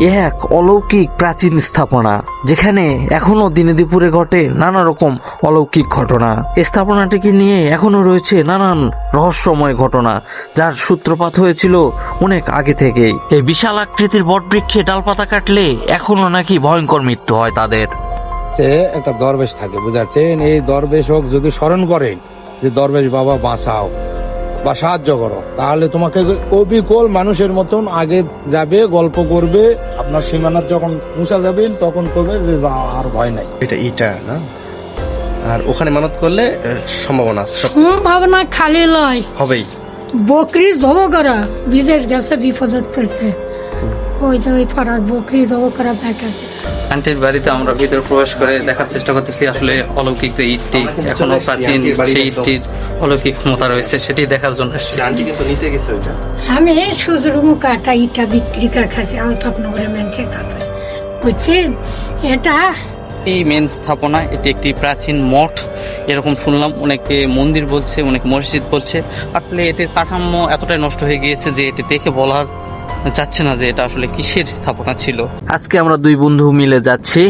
এক অলৌকিক প্রাচীন স্থাপনা, যেখানে এখনো দিনে দুপুরে ঘটে নানা রকম অলৌকিক ঘটনা। স্থাপনাটিকে নিয়ে এখনো রয়েছে নানান রহস্যময় ঘটনা, যার সূত্রপাত হয়েছিল অনেক আগে থেকেই। এই বিশাল আকৃতির বটবৃক্ষে ডালপাতা কাটলে এখনো নাকি ভয়ঙ্কর মৃত্যু হয় তাদের। একটা দরবেশ থাকে, বুঝাচ্ছেন? এই দরবেশ হোক যদি স্মরণ করেন যে দরবেশ বাবা বাঁচাও বা সাহায্য করো, তাহলে তোমাকে অবিকল মানুষের মতন আগে যাবে, গল্প করবে। আপনার সীমানার যখন পৌঁছা যাবেন তখন করবে যে আর ভয় নাই। এটা না, আর ওখানে মানত করলে সম্ভাবনা আছে, সম্ভাবনা খালি লয় হবেই। বকরি জব করা বিদেশ গেছে, বিপদত পড়ছে, ওই যে ওই পাড়ার বকরি জব করা দেখা। আন্টির বাড়িতে আমরা ভিতরে প্রবেশ করে দেখার চেষ্টা করতেছি আসলে অলৌকিক যে ইটটি এখনো প্রাচীন, সেই ইটটির অলৌকিক ক্ষমতা রয়েছে সেটি দেখার জন্য এসেছি। আন্টি কিন্তু নিতে গেছে ওইটা। আমি সুজরুমু কাটা ইটা বিক্রি কাছে আলতাপনগরের মানুষের কাছে, বুঝছেন? এটা এই মেন স্থাপনা, এটি একটি প্রাচীন মঠ এরকম শুনলাম। অনেকে মন্দির বলছে, অনেকে মসজিদ বলছে। আসলে এটির কাঠামো এতটাই নষ্ট হয়ে গিয়েছে যে এটি দেখে বলার যাচ্ছে না যে এটা আসলে কিসের স্থাপনা ছিল। আজকে আমরা দুই বন্ধু মিলে যাচ্ছি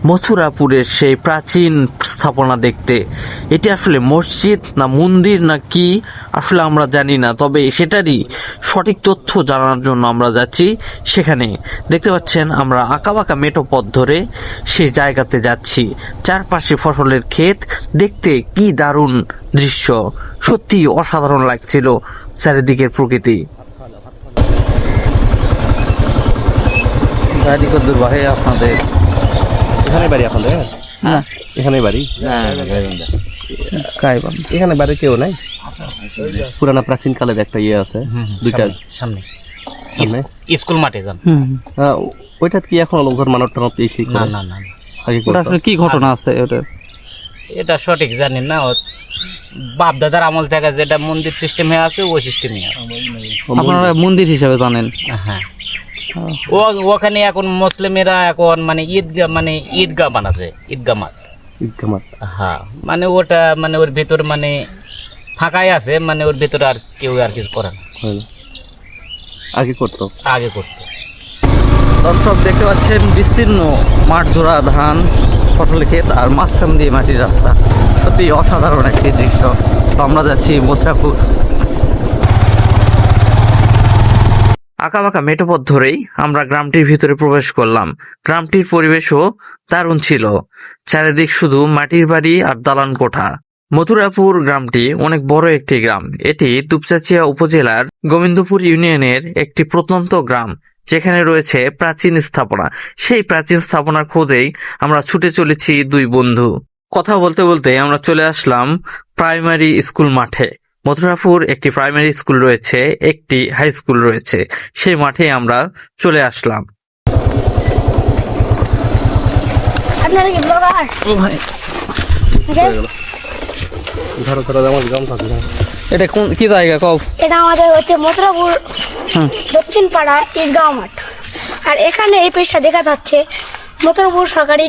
মথুরাপুরের সেই প্রাচীন স্থাপনা দেখতে। এটি আসলে মসজিদ না মন্দির না কি আসলে আমরা জানি না, তবে সেটারই সঠিক তথ্য জানার জন্য আমরা যাচ্ছি সেখানে। দেখতে পাচ্ছেন আমরা আঁকাবাঁকা মেঠো পথ ধরে সেই জায়গাতে যাচ্ছি। চারপাশে ফসলের ক্ষেত, দেখতে কি দারুণ দৃশ্য, সত্যি অসাধারণ লাগছিল চারিদিকের প্রকৃতি। গাড়ি কত দূর ভাই আপনাদের? এখানে বাড়ি আপনাদের? হ্যাঁ, এখানে বাড়ি। এখানে বাড়ি কেউ নাই? পুরানা প্রাচীন কালের একটা ইয়ে আছে, দুইটা সামনে সামনে স্কুল মাঠে যান। ওইটা কি এখন ঘর মানত টানত এসে না না না, আগে ওটা আসলে কি ঘটনা আছে ওটা? এটা সঠিক জানেন না। বাপ দাদার আমল থেকে যেটা মন্দির সিস্টেম হয়ে আছে ওই সিস্টেমই আছে। আপনারা মন্দির হিসাবে জানেন? হ্যাঁ, ওখানে এখন মুসলিমেরা এখন মানে ঈদগাহ বানাচ্ছে, ঈদগাহ মাঠ। হ্যাঁ, মানে ওটা মানে ওর ভেতর মানে ফাঁকাই আছে, মানে ওর ভেতরে আর কেউ আর কিছু করে না। আগে করতো। দর্শক দেখতে পাচ্ছেন বিস্তীর্ণ মাঠ জোড়া ধান ফসলের ক্ষেত আর মাঝখান দিয়ে মাটির রাস্তা, সত্যি অসাধারণ একটি দৃশ্য। তো আমরা যাচ্ছি মথুরাপুর। আঁকাবাঁকা মেঠো পথ ধরেই আমরা গ্রামটির ভিতরে প্রবেশ করলাম। গ্রামটির পরিবেশও দারুণ ছিল, চারিদিক শুধু মাটির বাড়ি আর দালান কোঠা। মথুরাপুর গ্রামটি অনেক বড় একটি গ্রাম। এটি দুপচাচিয়া উপজেলার গোবিন্দপুর ইউনিয়নের একটি প্রত্যন্ত গ্রাম, যেখানে রয়েছে প্রাচীন স্থাপনা। সেই প্রাচীন স্থাপনার খোঁজেই আমরা ছুটে চলেছি দুই বন্ধু। কথা বলতে বলতে আমরা চলে আসলাম প্রাইমারি স্কুল মাঠে। মথুরাপুর একটি প্রাইমারি স্কুল রয়েছে, একটি হাই স্কুল রয়েছে, সেই মাঠে আমরা চলে আসলাম। আপনারা কি ব্লগার? ও ভাই, এটা কোন কি জায়গা কও? এটা আমাদের হচ্ছে মথুরাপুর দক্ষিণ পাড়া ঈদগাহ মাঠ। আর এখানে এই পেশা দেখা যাচ্ছে মথুরাপুর সরকারি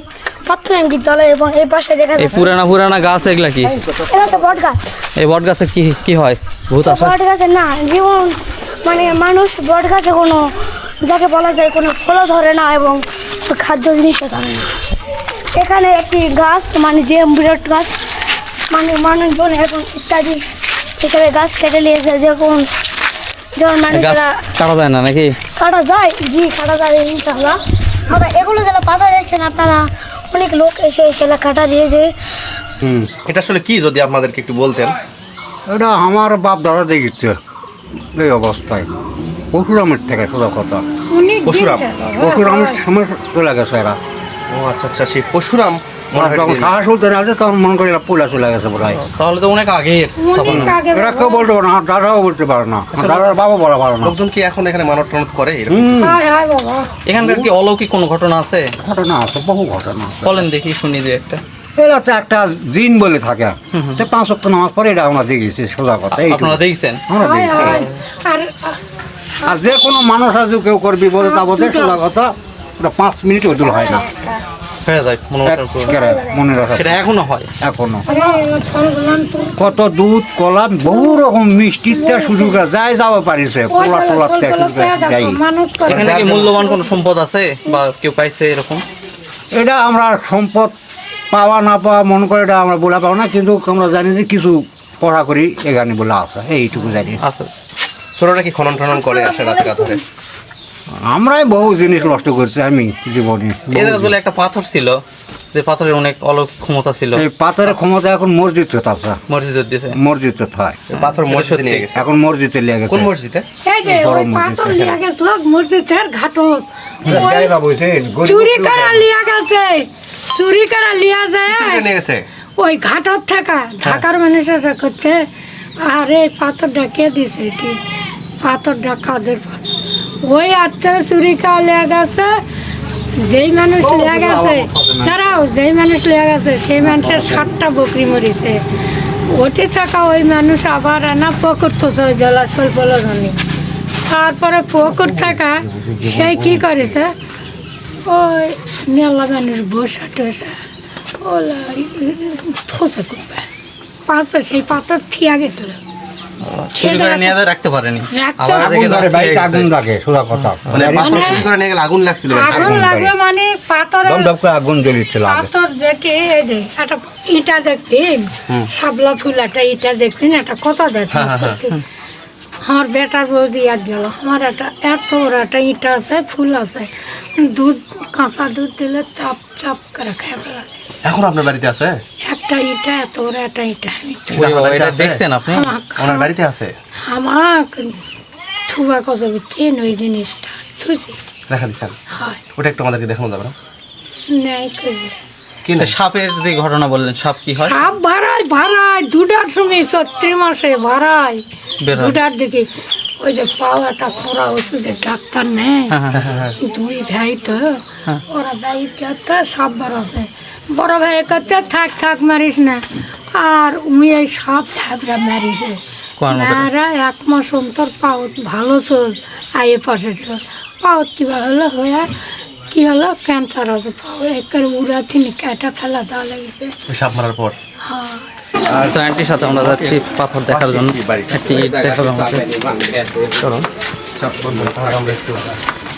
প্রাথমিক বিদ্যালয়, এবং এই পাশে দেখা এই যাচ্ছে পুরানা গাছ এগুলা কি? এটা তো বট গাছ। এই বট গাছে কি হয়? ভূত আসে? বট গাছে না, যেমন মানে মানুষ বট গাছে কোনো যাকে বলা যায় কোনো ফলও ধরে না এবং খাদ্য জিনিসও ধরে না। এখানে একটি গাছ মানে যে বিরাট গাছ, মানে মানুষজন এখন ইত্যাদি হিসেবে গাছ কেটে নিয়েছে। যেমন মানুষরা কাটা যায় না নাকি? কাটা যায়, জি কাটা যায় ইনশাআল্লাহ। আমরা এগুলো যারা পাতা দেখছেন আপনারা, অনেক লোক এসে সেটা কাটা দিয়েছে। এটা আসলে কি যদি আপনাদেরকে একটু বলতেন? এটা আমার বাপ দাদা দেখিতে এই অবস্থায় পশুরামের থেকে সোজা কথা। পশুরামের সময় চলে গেছে এরা। ও আচ্ছা, সেই পশুরাম যখন খাওয়া চলতে না আছে তখন মনে করি এরা পোলা চলে গেছে বোধ হয়। তাহলে তো অনেক আগে এরা কেউ বলতে পারে না, আমার দাদাও বলতে পারে না, আমার দাদার বাবা বলা পারে না। লোকজন কি এখন এখানে মানত টানত করে এরকম? এখানকার কি অলৌকিক কোনো ঘটনা আছে? ঘটনা আছে, বহু ঘটনা আছে। বলেন দেখি, শুনি যে একটা। এরা তো একটা দিন বলে থাকে, সে 5 ওয়াক্ত নামাজ পড়ে, এটা আমরা দেখেছি সোজা কথা। আপনারা দেখছেন? আমরা দেখেছি। আর যে কোনো মানুষ আজ কেউ করবি বলে তা বোধে সোজা কথা, ওটা 5 মিনিট ওদূর হয় না। হয়ে যায় মনোবাসনা পূরণ। মনে রাখা সেটা এখনো হয়। এখনো ফলগুলান তো কত দুধ কলা বহু রকম মিষ্টিতে শুরু করে যাই যাব পারিছে পোলা টোলাতে যাই মানত করে এখানে কি মূল্যবান কোনো সম্পদ আছে বা কেউ পাইছে এরকম? এটা আমরা সম্পদ পাওয়া না পাওয়া মনে করে এটা আমরা বলা পাও না, কিন্তু আমরা জানি যে কিছু পড়া করি এখানে বলা আছে এইটুকু জানি। আছে। ছোটরা কি খনন টনন করে আসে রাতে রাতে? আমরাই বহু জিনিস নষ্ট করছি আমি জীবনে। এই জায়গায় বলে একটা পাথর ছিল, যে পাথরের অনেক অলৌকিক ক্ষমতা ছিল, এই পাথরের ক্ষমতা এখন মসজিদে আছে, মসজিদের দিছে। মসজিদে হয় পাথর মসজিদে নিয়ে গেছে। এখন মসজিদে লিয়ে গেছে। কোন মসজিদে? এই যে বড় ওই পাথর লিয়া গেছিল মসজিদের ঘাটত ওই যাই বাবু, সেই গরিব চুরি করা লিয়া গেছে, চুরি করা লিয়া যায় চুরি নিয়ে গেছে। ওই ঘাটত থাকা ঢাকার মানুষেরা করছে আর এই পাথরটা কে দিছে এটি পাথরটা কাজের পাথর ওই আত্মারা চুরি করা লিয়া গেছে। যেই মানুষ লিয়া গেছে দাঁড়াও, যেই মানুষ লিয়া গেছে সেই মানুষের 7টা বকরি মরিছে। ওটি থাকা ওই মানুষ আবার আনা পকর থোছে ওই জলাশল বলনি। তারপরে পকর থাকা সেই কি করেছে ওই নেলা মানুষ বসা টসা ওলা থসে করবে পাশে সেই পাথর থিয়া গেছিল। চুরি করে নিয়ে যায় রাখতে পারেনি, রাখতে আবার পারেনি। রেখে আগুন ধরে, দিয়ে বাড়িতে গেছে। আগুন লাগে, সোজা কথা। মানে পাথর চুরি করে নিয়ে গেলে আগুন লাগছিল। আগুন লাগবে মানে পাথরে দম দম করে আগুন জ্বলিছিল আগে। পাথর দেখে এই যে একটা ইটা দেখবেন শাপলা ফুল একটা ইটা দেখবেন একটা কথা দেখবেন। আমার বেটার বৌদি ইয়াদ গেল আমার একটা এত বড় একটা ইটা আছে ফুল আছে, দুধ কাঁচা দুধ দিলে চাপ চাপ করে খেয়ে ফেলা যায়। এখন আপনার বাড়িতে আছে? একটা ইটা এত বড় একটা ইটা ওরে বাবা, এটা দেখছেন আপনি? ওনার বাড়িতে আছে? আমার থুবা কত চেন ওই জিনিসটা থুছি দেখা দিচ্ছেন? হয় ওটা একটু আমাদেরকে দেখানো যাবে না? নেই করে কি তো না? সাপের যে ঘটনা বললেন, সাপ কি হয়? সাপ ভাড়ায় ভাড়ায় 2টার সময় 34 মাসে ভাড়ায় বের হয়। 2টার দিকে ওই যে পাওয়াটা খোরা ওষুধের ডাক্তার নেই হ্যাঁ। 2 ভাই তো ওরা ভাই তো সাপ বাড়াছে। বড় ভাই কাছে থাক থাক মারিস না, আর উনি এই সাপ থাপড়া মারিছে। কোয়ার মতো? মারা 1 মাস অন্তর পাওত ভালো চল আয়ে পাশে চল পাওত কিবা হলো হয়ে কি হলো ক্যান্সার আছে পাও একের উড়া তিনি কাটা ফেলা দেওয়া লেগেছে। ওই সাপ মারার পর? হ্যাঁ আর তো আন্টির সাথে আমরা যাচ্ছি পাথর দেখার জন্য, একটি ইট দেখাবো আমাকে। চলো তাহলে আমরা একটু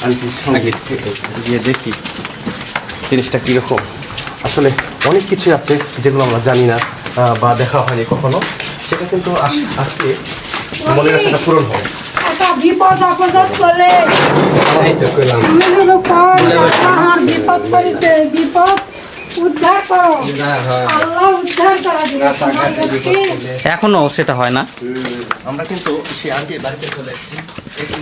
আন্টির সঙ্গে গিয়ে দেখি জিনিসটা কীরকম। আসলে অনেক কিছু আছে যেগুলো আমরা জানি না বা দেখা হয়নি কখনো, সেটা কিন্তু আজকে মনের আশাটা পূরণ হবে। একটা বিপদ আপদ চলে আমি যদি আমার বিপদ করিতে বিপদ উদ্ধার করো আল্লাহ উদ্ধার করা দিবে। এখনো সেটা হয় না। আমরা কিন্তু সেই আন্টির বাড়িতে চলে এসেছি।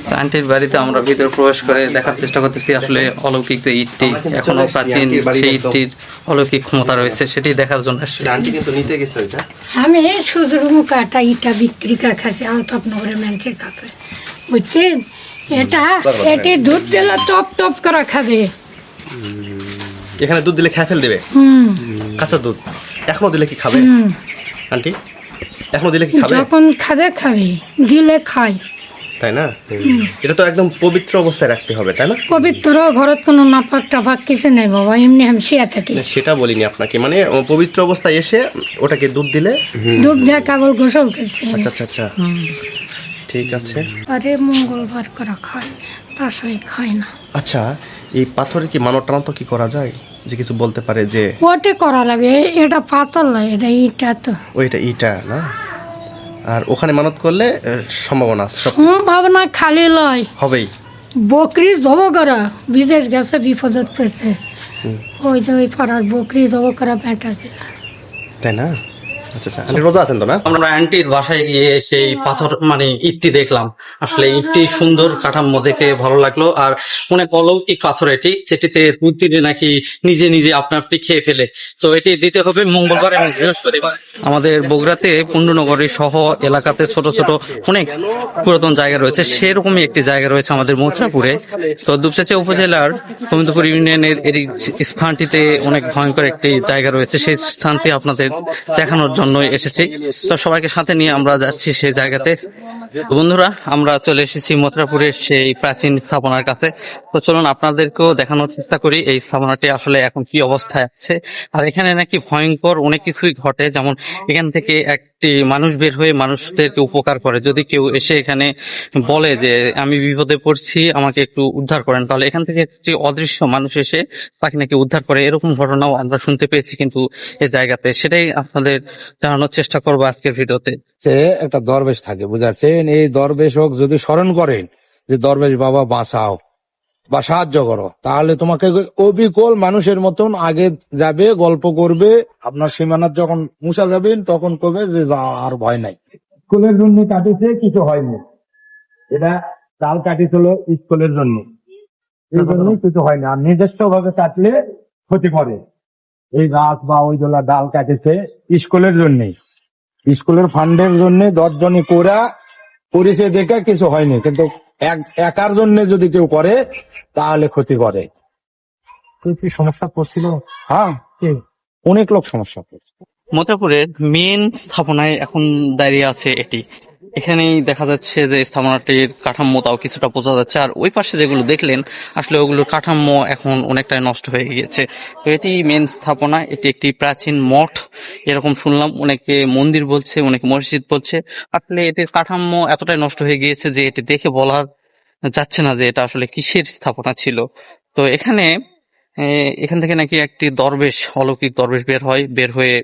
তো আন্টির বাড়িতে আমরা ভিতরে প্রবেশ করে দেখার চেষ্টা করতেছি আসলে অলৌকিক যে ইটটি এখনো প্রাচীন, সেই ইটটির অলৌকিক ক্ষমতা রয়েছে সেটি দেখার জন্য আসছি। আন্টি কিন্তু নিতে গেছে ওইটা। আমি সুজরুমুখ একটা ইটা বিক্রি খাচ্ছি আলতাপনগরের মানুষের কাছে বুঝছেন। এটি দুধ দিলে টপ টপ করে খাবে। এখানে দুধ দিলে খেয়ে ফেল দেবে? কাঁচা দুধ এখনো দিলে কি খাবে আন্টি? এখনো দিলে কি খাবে? যখন খাবে খাবে দিলে খায়। তাই না? এটা তো একদম পবিত্র অবস্থায় রাখতে হবে, তাই না? পবিত্র ঘরত কোনো নাপাক টাপাক কিছু নেই বাবা, এমনি আমি শিয়া থাকি। না, সেটা বলিনি আপনাকে, মানে পবিত্র অবস্থায় এসে ওটাকে দুধ দিলে। ডুব যায় কাগজ গোসল করছে আচ্ছা আচ্ছা আচ্ছা, ঠিক আছে। আরে মঙ্গলবার করে খায়, তার সঙ্গে খায় না। আচ্ছা, এই পাথরে কি মানব টানত কি করা যায়? যে কিছু বলতে পারে যে ওটে করা লাগে, এটা পাতল নয়, এটা ইটা তো ওইটা ইটা না, আর ওখানে মানত করলে সম্ভাবনা আছে, সব সম্ভাবনা খালি লয়। হবেই। বকরি জব করা বিদেশ গেছে বিপদত পেয়েছে, ওই যে ওই পাড়ার বকরি জব করা বেটা দিল। তাই না? আচ্ছা আচ্ছা, আন্টি রোজা আছেন তো না? আমরা আন্টির বাসায় গিয়ে সেই পাথর মানে ইটটি দেখলাম। আসলে ইটটি সুন্দর কাঠামো দেখে ভালো লাগলো, আর অনেক অলৌকিক পাথর এটি, যেটিতে দুধ দিলে নাকি নিজে নিজে আপনার খেয়ে ফেলে। তো এটি দিতে হবে মঙ্গলবার এবং বৃহস্পতিবার। আমাদের বগুড়াতে পুণ্ডনগরী সহ এলাকাতে ছোট ছোট অনেক পুরাতন জায়গা রয়েছে, সেরকমই একটি জায়গা রয়েছে আমাদের মথুরাপুরে। তো দুপচাঁচিয়া উপজেলার গোবিন্দপুর ইউনিয়নের এই স্থানটিতে অনেক ভয়ঙ্কর একটি জায়গা রয়েছে, সেই স্থানটি আপনাদের দেখানোর জন্য জন্য এসেছি। তো সবাইকে সাথে নিয়ে আমরা যাচ্ছি সেই জায়গাতে। তো বন্ধুরা, আমরা চলে এসেছি মথুরাপুরের সেই প্রাচীন স্থাপনার কাছে। তো চলুন আপনাদেরকেও দেখানোর চেষ্টা করি এই স্থাপনাটি আসলে এখন কি অবস্থায় আছে। আর এখানে নাকি ভয়ঙ্কর অনেক কিছুই ঘটে, যেমন এখান থেকে একটি মানুষ বের হয়ে মানুষদেরকে উপকার করে। যদি কেউ এসে এখানে বলে যে আমি বিপদে পড়ছি, আমাকে একটু উদ্ধার করেন, তাহলে এখান থেকে একটি অদৃশ্য মানুষ এসে তাকে নাকি উদ্ধার করে। এরকম ঘটনাও আমরা শুনতে পেয়েছি কিন্তু এই জায়গাতে। সেটাই আপনাদের জানানোর চেষ্টা করবো আজকের ভিডিওতে। সে একটা দরবেশ থাকে, বুঝাচ্ছেন? এই দরবেশ হোক যদি স্মরণ করেন যে দরবেশ বাবা বাঁচাও বা সাহায্য করো, তাহলে তোমাকে অবিকল মানুষের মতন আগে যাবে, গল্প করবে। আপনার সীমানার যখন মুছা যাবেন তখন কবে যে আর ভয় নাই, স্কুলের জন্য কাটিছে, কিছু হয়নি। এটা ডাল কাটিছিল স্কুলের জন্য, এই জন্য কিছু হয়নি। আর নিজস্ব ভাবে কাটলে ক্ষতি করে। এই গাছ বা ওই দোলা ডাল কাটেছে স্কুলের জন্যই, স্কুলের ফান্ডের জন্য 10 জনই করেছে দেখে কিছু হয়নি, কিন্তু একার জন্য যদি কেউ করে তাহলে ক্ষতি করে। কি সমস্যা করছিল? হ্যাঁ, অনেক লোক সমস্যা করছে। মথুরাপুরের মেন স্থাপনায় এখন দাঁড়িয়ে আছে এটি। এখানেই দেখা যাচ্ছে যে স্থাপনাটির কাঠামো তাও কিছুটা বোঝা যাচ্ছে। আর ওই পাশে যেগুলো দেখলেন আসলে ওগুলোর কাঠামো এখন অনেকটাই নষ্ট হয়ে গিয়েছে। তো এটি মেন স্থাপনা, এটি একটি প্রাচীন মঠ এরকম শুনলাম। অনেকে মন্দির বলছে, অনেকে মসজিদ বলছে। আসলে এটির কাঠামো এতটাই নষ্ট হয়ে গিয়েছে যে এটি দেখে বলার যাচ্ছে না যে এটা আসলে কিসের স্থাপনা ছিল। তো এখান থেকে নাকি একটি দরবেশ, অলৌকিক দরবেশ বের হয়ে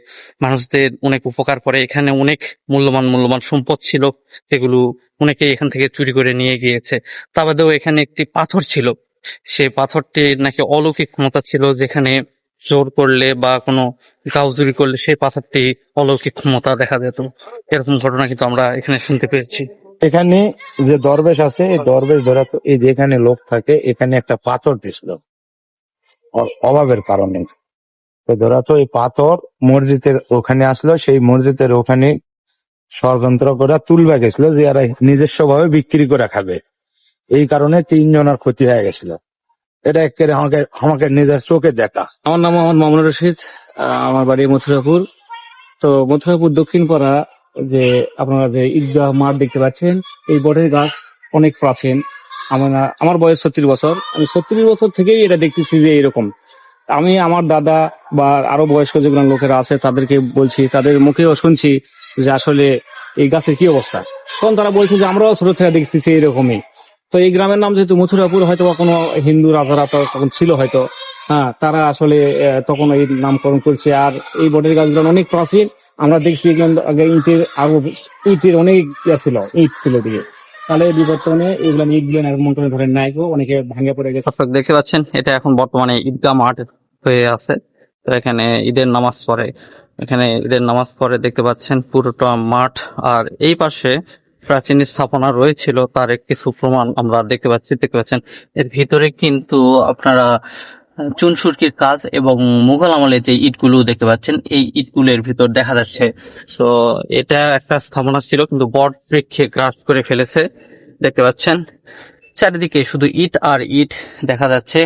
মানুষদের অনেক উপকার করে। এখানে অনেক মূল্যবান সম্পদ ছিল, সেগুলো অনেকে এখান থেকে চুরি করে নিয়ে গিয়েছে। তা বাদেও এখানে একটি পাথর ছিল, সেই পাথরটির নাকি অলৌকিক ক্ষমতা ছিল, যেখানে জোর করলে বা কোনো গাউজুরি করলে সেই পাথরটি অলৌকিক ক্ষমতা দেখা যেত। এরকম ঘটনা কিন্তু আমরা এখানে শুনতে পেয়েছি। এখানে যে দরবেশ আছে, এই দরবেশ ধরা তো এই যেখানে লোক থাকে, এখানে একটা পাথর দিছিল অভাবের কারণে। তো ধরা তো এই পাথর মসজিদের ওখানে আসলো, সেই মসজিদের ওখানে ষড়যন্ত্র করে তুলবা গেছিল যে এরা নিজস্ব ভাবে বিক্রি করে খাবে। এই কারণে 3 জনের ক্ষতি হয়ে গেছিল। এটা একেবারে আমাকে নিজের চোখে দেখা। আমার নাম মোহাম্মদ মামুনুর রশিদ, আমার বাড়ি মথুরাপুর। তো মথুরাপুর দক্ষিণ পাড়া যে আপনারা যে ঈদগাহ মাঠ দেখতে পাচ্ছেন, এই বটের গাছ অনেক প্রাচীন। আমার বয়স 36 বছর। আমি 36 বছর থেকেই এটা দেখতেছি যে এরকম। আমি আমার দাদা বা আরো বয়স্ক যেগুলো লোকেরা আছে তাদেরকে বলছি, তাদের মুখেও শুনছি যে আসলে এই গাছের কি অবস্থা। তখন তারা বলছে যে আমরাও ছোট থেকে দেখতেছি এরকমই। তো এই গ্রামের নাম যেহেতু মথুরাপুর, হয়তো বা কোনো হিন্দু রাজারা তখন ছিল হয়তো, হ্যাঁ, তারা আসলে তখন এই নামকরণ করছে। আর এই বটের গাছগুলো অনেক প্রাচীন। আমরা দেখছি আগে ইটের অনেক ইট ছিল দিকে, তাহলে বিবর্তনে এগুলো ইটগুলো এমন করে ধরেন নাই গো, অনেকে ভাঙে পড়ে গেছে। দর্শক দেখতে পাচ্ছেন এটা এখন বর্তমানে ঈদগাহ মাঠ হয়ে আছে। তো এখানে ঈদের নামাজ পড়ে দেখতে পাচ্ছেন পুরোটা মাঠ। আর এই পাশে প্রাচীন স্থাপনা রয়েছিল তার কিছু প্রমাণ আমরা দেখতে পাচ্ছেন। এর ভিতরে কিন্তু আপনারা চুনসুরকির কাজ এবং মুঘল আমলের যে ইটগুলো দেখতে পাচ্ছেন, এই ইটগুলোর ভিতর দেখা যাচ্ছে। তো এটা একটা স্থাপনা ছিল কিন্তু বট বৃক্ষে গ্রাস করে ফেলেছে। দেখতে পাচ্ছেন চারিদিকে শুধু ইট আর ইট দেখা যাচ্ছে,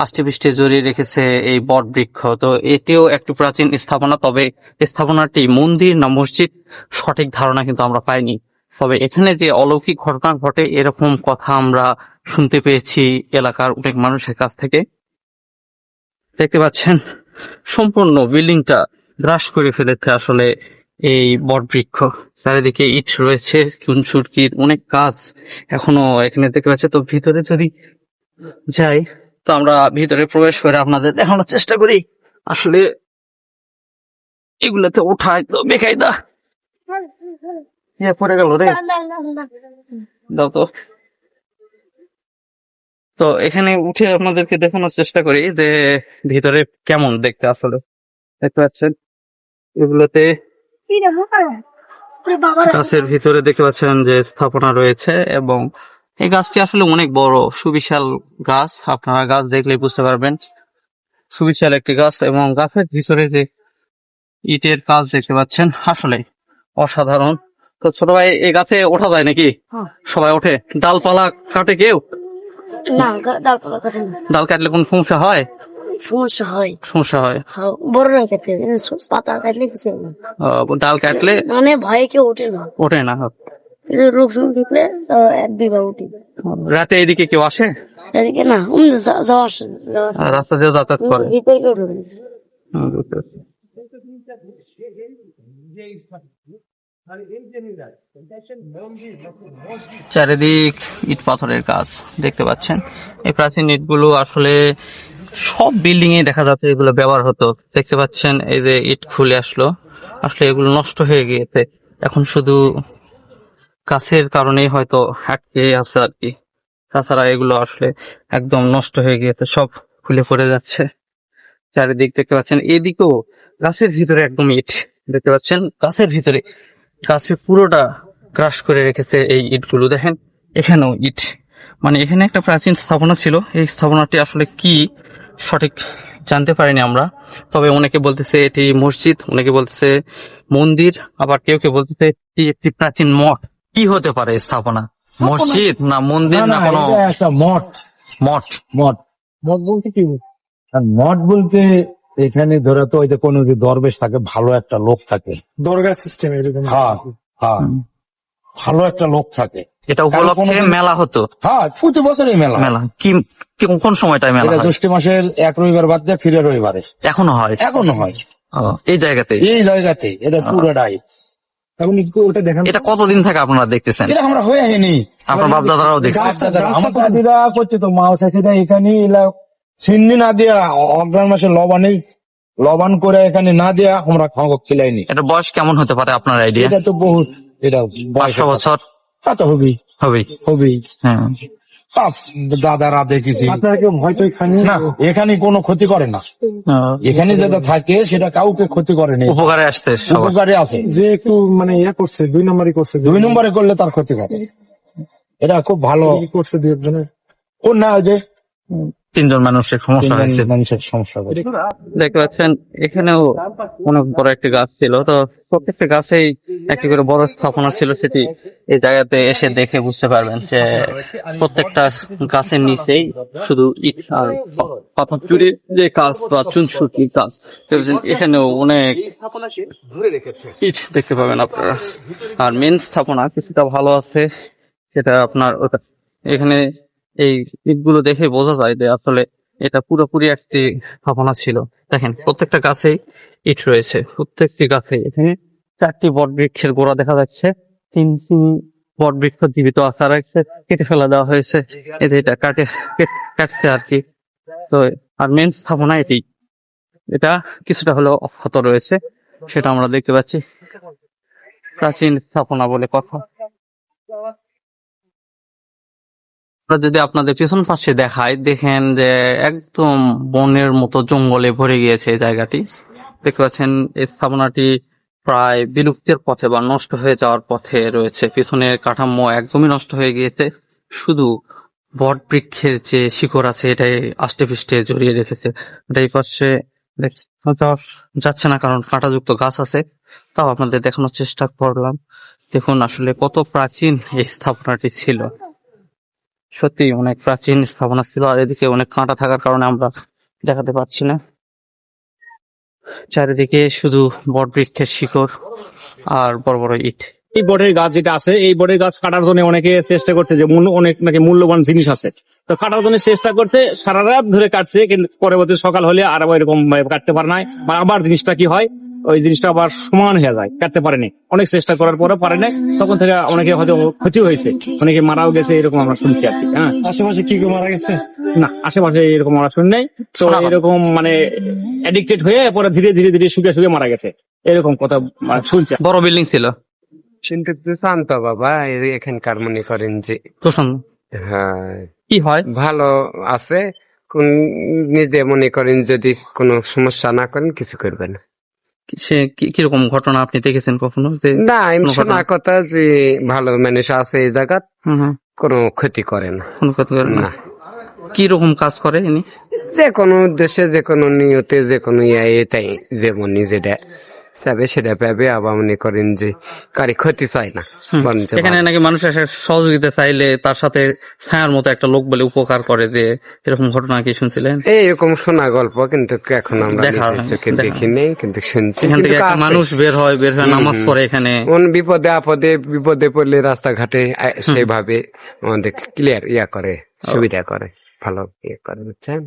আষ্টে পৃষ্ঠে জড়িয়ে রেখেছে এই বট বৃক্ষ। তো এটিও একটি প্রাচীন স্থাপনা, তবে স্থাপনাটি মন্দির না মসজিদ সঠিক ধারণা কিন্তু আমরা পাইনি। তবে এখানে যে অলৌকিক ঘটনা ঘটে এরকম কথা আমরা শুনতে পেয়েছি এলাকার অনেক মানুষের কাছ থেকে। দেখতে পাচ্ছেন সম্পূর্ণ বিল্ডিংটা গ্রাস করে ফেলেছে আসলে এই বট বৃক্ষ। চারিদিকে ইট রয়েছে, চুনসুরকির অনেক কাজ এখনো এখানে দেখতে পাচ্ছি। তো ভিতরে যদি যাই, তো আমরা ভিতরে প্রবেশ করে আপনাদের দেখানোর চেষ্টা করি। আসলে এগুলাতে ওঠায় তো বেকায়দা, পড়ে গেল রে, দাও তো। তো এখানে উঠে আপনাদেরকে দেখানোর চেষ্টা করি যে ভিতরে কেমন দেখতে। আসলে দেখতে পাচ্ছেন এগুলোতে গাছের ভিতরে দেখতে পাচ্ছেন যে স্থাপনা রয়েছে, এবং এই গাছটি আসলে অনেক বড়, সুবিশাল গাছ। আপনারা গাছ দেখলেই বুঝতে পারবেন সুবিশাল একটি গাছ। এবং গাছের ভিতরে যে ইটের কাজ দেখতে পাচ্ছেন আসলে অসাধারণ। তো ছোট ভাই, এই গাছে ওঠা যায় নাকি? সবাই ওঠে? ডালপালা কাটে কেউ? না, ডালপালা কাটে না। ডাল কাটলে কোন সমস্যা হয়? সমস্যা হয়। সমস্যা হয়? হ্যাঁ, বড়রা খেতে পাতা কাটলে কিছু হয় না। ডাল কাটলে মানে ভয়ে কেউ ওঠে না, ওঠে না? কিন্তু লোকজন দেখলে এক দুইবার উঠি। রাতে এদিকে কেউ আসে? এদিকে না, যাওয়া আসে রাস্তা দিয়ে যাতায়াত করে? ভিতরে কেউ ঢোকে না। বুঝতে পারছি। চারিদিক ইট পাথরের কাজ দেখতে পাচ্ছেন। এই প্রাচীন ইটগুলো আসলে সব বিল্ডিং এ দেখা যাচ্ছে এগুলো ব্যবহার হতো। দেখতে পাচ্ছেন এই যে ইট খুলে আসলো, আসলে এগুলো নষ্ট হয়ে গিয়েছে, এখন শুধু কাছের কারণেই হয়তো আটকে আছে আর কি। তাছাড়া এগুলো আসলে একদম নষ্ট হয়ে গিয়েছে, সব খুলে পড়ে যাচ্ছে। চারিদিক দেখতে পাচ্ছেন, এদিকেও গাছের ভিতরে একদম ইট দেখতে পাচ্ছেন, গাছের ভিতরে, গাছের পুরোটা ক্রাশ করে রেখেছে এই ইটগুলো। দেখেন এখানেও ইট, মানে এখানে একটা প্রাচীন স্থাপনা ছিল। এই স্থাপনাটি আসলে কি সঠিক জানতে পারিনি আমরা, তবে অনেকে বলতেছে এটি মসজিদ, অনেকে বলতেছে মন্দির, আবার কেউ কেউ বলতেছে এটি একটি প্রাচীন মঠ। কি হতে পারে এই স্থাপনা? মসজিদ না মন্দির না কোনো এটা একটা মঠ। মঠ? মঠ, মঠ বলতে কি? আর মঠ বলতে এখানে ধরে তো ওই যে কোনো যে দরবেশ থাকে, ভালো একটা লোক থাকে, দরগা সিস্টেম এরকম। হ্যাঁ হ্যাঁ, ভালো একটা লোক থাকে। এটা উপলক্ষে মেলা হতো? হ্যাঁ, প্রতি বছরই মেলা হয়। মেলা কোন সময়টায় মেলা এটা হয়? জ্যৈষ্ঠ মাসের এক রবিবার বাদ দিয়ে ফিরে রবিবারে এখনো হয়? এখনো হয় এই জায়গাতে? এই জায়গাতে, এটা পুরোটাই। এখন ওটা দেখেন, এটা কতদিন থেকে আপনারা দেখতেছেন? এটা আমরা হয়ে হয়নি, আপনার বাপ দাদারাও দেখছে? আমার দাদিরা করছে তো, মা চাষিরা এখানে এলা সিন্নি না দিয়া অগ্রাণ মাসে লবণ করে এখানে না দিয়া আমরা খাওয়া খিলাইনি। এটা বয়স কেমন হতে পারে আপনার আইডিয়া? এটা তো বহুত, এটা 500 বছর তা তো হবেই হবেই। হবেই। হ্যাঁ। বাপ দাদারা দেখেছি। আপনারা কেউ ভয় টয় খান না, এখানে কোনো ক্ষতি করে না, এখানে যেটা থাকে সেটা কাউকে ক্ষতি করে না, উপকারে আসছে সবার। উপকারে আছে। যে একটু মানে ইয়া করছে, 2 নম্বরই করছে, 2 নম্বরে করলে তার ক্ষতি করে। এটা খুব ভালো কি করছে 2 একজনের। ও না, ওই যে 3 জন মানুষের সমস্যা হয়েছে। মানুষের সমস্যা করে। দেখতে পাচ্ছেন এখানেও অনেক বড় একটি গাছ ছিল, তো প্রত্যেকটা গাছেই একটি করে বড় স্থাপনা ছিল। সেটি এই জায়গাতে এসে দেখে বুঝতে পারবেন যে প্রত্যেকটা গাছের নিচেই শুধু ইট আর পাথর চুরির যে কাজ বা চুনসুটির কাজ। এখানেও অনেক ইট দেখতে পাবেন আপনারা। আর মেন স্থাপনা কিছুটা ভালো আছে, সেটা আপনার ওটা এখানে এই ইটগুলো দেখে বোঝা যায় যে আসলে এটা পুরোপুরি একটি স্থাপনা ছিল। দেখেন প্রত্যেকটা গাছেই ইট রয়েছে, প্রত্যেকটি গাছে। এখানে 4টি বট বৃক্ষের গোড়া দেখা যাচ্ছে, 3টি বট বৃক্ষ জীবিত আকার রাখছে, কেটে ফেলা দেওয়া হয়েছে, এতে এটা কাটছে আর কি। তো আর মেন স্থাপনা এটি, এটা কিছুটা হলেও অক্ষত রয়েছে, সেটা আমরা দেখতে পাচ্ছি। প্রাচীন স্থাপনা বলে কথা। যদি আপনাদের পিছন পাশে দেখায়, দেখেন যে একদম বনের মতো জঙ্গলে ভরে গিয়েছে এই জায়গাটি। দেখতে পাচ্ছেন এই স্থাপনাটি প্রায় বিলুপ্তির পথে বা নষ্ট হয়ে যাওয়ার পথে রয়েছে। পিছনের কাঠামো একদমই নষ্ট হয়ে গিয়েছে, শুধু বট বৃক্ষের যে শিকড় আছে এটাই আষ্টে পৃষ্ঠে জড়িয়ে রেখেছে। এই পাশে যাচ্ছে না কারণ কাঁটাযুক্ত গাছ আছে, তাও আপনাদের দেখানোর চেষ্টা করলাম। দেখুন আসলে কত প্রাচীন এই স্থাপনাটি ছিল, সত্যি অনেক প্রাচীন স্থাপনা ছিল। আর এদিকে অনেক কাঁটা থাকার কারণে আমরা দেখাতে পাচ্ছি না। চারিদিকে শুধু বট বৃক্ষের শিকড় আর বড় বড় ইট। এই বটের গাছ যেটা আছে, এই বটের গাছ কাটার জন্য অনেকে চেষ্টা করছে, যে অনেক নাকি মূল্যবান জিনিস আছে, তো কাটার জন্য চেষ্টা করছে, সারা রাত ধরে কাটছে, কিন্তু পরবর্তী সকাল হলে আর এরকম কাটতে পারে না, বা আবার জিনিসটা কি হয়, ওই জিনিসটা আবার সমান হয়ে যায়, কাটতে পারেনি। অনেক চেষ্টা করার পরে পারে না, তখন থেকে অনেকে হয়তো ক্ষতি হয়েছে, অনেকে মারাও গেছে, এরকম আমরা শুনছি আর কি। হ্যাঁ, আশেপাশে কি কেউ মারা গেছে? না, আশেপাশে এরকম আমরা শুনি নাই। তো এরকম মানে অ্যাডিক্টেড হয়ে পরে ধীরে ধীরে ধীরে শুকে শুকে মারা গেছে, এরকম কথা শুনছি। বড় বিল্ডিং ছিল কিন্তু শান্ত বাবা, এখানকার মনে করেন যে প্রশান্ত। হ্যাঁ কি হয়? ভালো আছে, কোন নিজে মনে করেন যদি কোনো সমস্যা না করেন কিছু করবে না। সে কিরকম ঘটনা আপনি দেখেছেন কখনো? যে না, আমি কোনো শোনা ঘটনা? কথা যে ভালো মানুষ আছে এই জায়গা, কোনো ক্ষতি করে না। কোনো কথা বলেন না? না, কি রকম কাজ করে ইনি? যে কোনো উদ্দেশ্যে, যে কোনো নিয়তে, যে কোনো এটাই যেমন যেটা চাবে সেটা পাবে, আবার মনে করেন যে কারি ক্ষতি চায় না, বরঞ্চ এখানে নাকি মানুষ এসে সহযোগিতা চাইলে তার সাথে ছায়ার মতো একটা লোক বলে উপকার করে, যে এরকম ঘটনা কি শুনছিলেন? এইরকম শোনা গল্প, কিন্তু এখন আমরা দেখা নিজের চোখে দেখি নেই, কিন্তু শুনছি। এখান থেকে কিন্তু একটা আছে। মানুষ বের হয় নামাজ পড়ে এখানে। কোন বিপদে পড়লে রাস্তাঘাটে সেভাবে আমাদের ক্লিয়ার করে, সুবিধা করে, ভালো করে, বুঝছেন?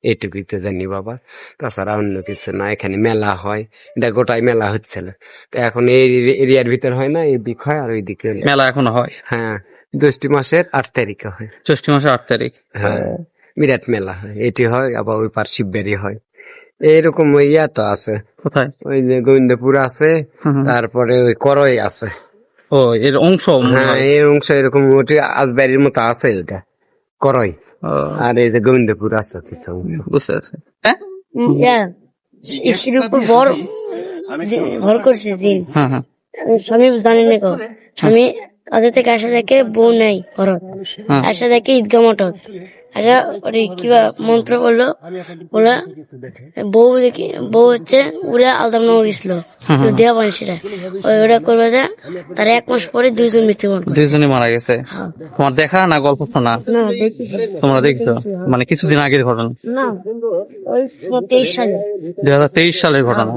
এইটুকুই তো জানি বাবা, তাছাড়া অন্য কিছু না। এখানে মেলা হয়, এটা গোটাই মেলা হচ্ছিল, তো এখন এই এরিয়ার ভিতর হয় না, এই দিক হয় আর ওই দিকে মেলা এখনো হয়? হ্যাঁ, 10টি মাসের 8 তারিখে হয়। জ্যৈষ্ঠ মাসের 8 তারিখ। হ্যাঁ, বিরাট মেলা হয়, এটি হয়, আবার ওই পার শিববাড়ি হয়। এইরকম তো আছে, কোথায়? ওই যে গোবিন্দপুর আছে, তারপরে ওই করই আছে। ও, এর অংশ মনে হ্যাঁ, হয়। এই অংশ এরকম ওটি আজবাড়ির মতো আছে, এটা করই। ও, আর এই যে গোবিন্দপুর আছে কিছু অংশ। বুঝতে পারছি। স্ত্রীর উপর ভর করছে দিন, হ্যাঁ হ্যাঁ স্বামী জানে না গো, স্বামী তাদের থেকে আসা দেখে বউ নাই ঘরত, আসা দেখে ঈদগা মটক আচ্ছা ওরে কিবা মন্ত্র বললো, বলে বউ হচ্ছে উড়ে আলদামনগর গেছিল দেওয়া মানুষেরা, ওটা করবে যে তার 1 মাস পরে 2 জন মৃত্যুবরণ করে। 2 জনই মারা গেছে। তোমার দেখা না গল্প শোনা? না দেখছি, তোমরা দেখছো? মানে কিছুদিন আগের ঘটনা? না ওই 23 সালে। 2023 সালের ঘটনা।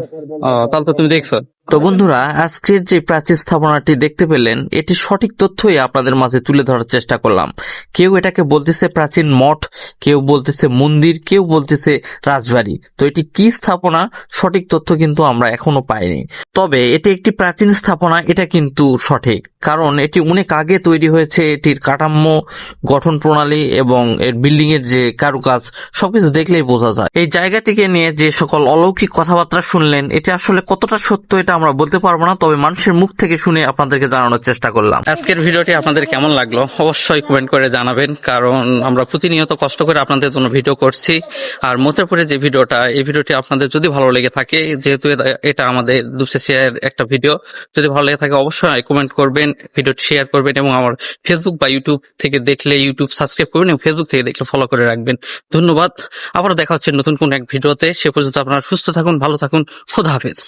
ও, তাহলে তো তুমি দেখছো। তো বন্ধুরা, আজকের যে প্রাচীন স্থাপনাটি দেখতে পেলেন, এটি সঠিক তথ্যই আপনাদের মাঝে তুলে ধরার চেষ্টা করলাম। কেউ এটাকে বলতেছে প্রাচীন মঠ, কেউ বলতেছে মন্দির, কেউ বলতেছে রাজবাড়ি। তো এটি কি স্থাপনা, সঠিক তথ্য কিন্তু আমরা এখনো পাইনি। তবে এটি একটি প্রাচীন স্থাপনা, এটা কিন্তু সঠিক, কারণ এটি অনেক আগে তৈরি হয়েছে। এটির কাঠাম্য, গঠন প্রণালী এবং এর বিল্ডিং এর যে কারুকাজ সবকিছু দেখলেই বোঝা যায়। এই জায়গাটিকে নিয়ে যে সকল অলৌকিক কথাবার্তা শুনলেন, এটি আসলে কতটা সত্য এটা আমরা বলতে পারবো না, তবে মানুষের মুখ থেকে শুনে আপনাদেরকে জানানোর চেষ্টা করলাম। আজকের ভিডিওটি আপনাদের কেমন লাগলো অবশ্যই কমেন্ট করে জানাবেন, কারণ আমরা প্রতিনিয়ত কষ্ট করে আপনাদের জন্য ভিডিও করছি। আর মথুরাপুরে যে ভিডিওটা, এই ভিডিওটি আপনাদের যদি ভালো লেগে থাকে, যেহেতু এটা আমাদের দুপশের একটা ভিডিও, যদি ভালো লেগে থাকে অবশ্যই কমেন্ট করবেন, ভিডিওটি শেয়ার করবেন, এবং আমার ফেসবুক বা ইউটিউব থেকে দেখলে ইউটিউব সাবস্ক্রাইব করবেন, এবং ফেসবুক থেকে দেখলে ফলো করে রাখবেন। ধন্যবাদ। আবারও দেখা হচ্ছে নতুন কোন এক ভিডিওতে। সে পর্যন্ত আপনারা সুস্থ থাকুন, ভালো থাকুন। খোদা হাফেজ।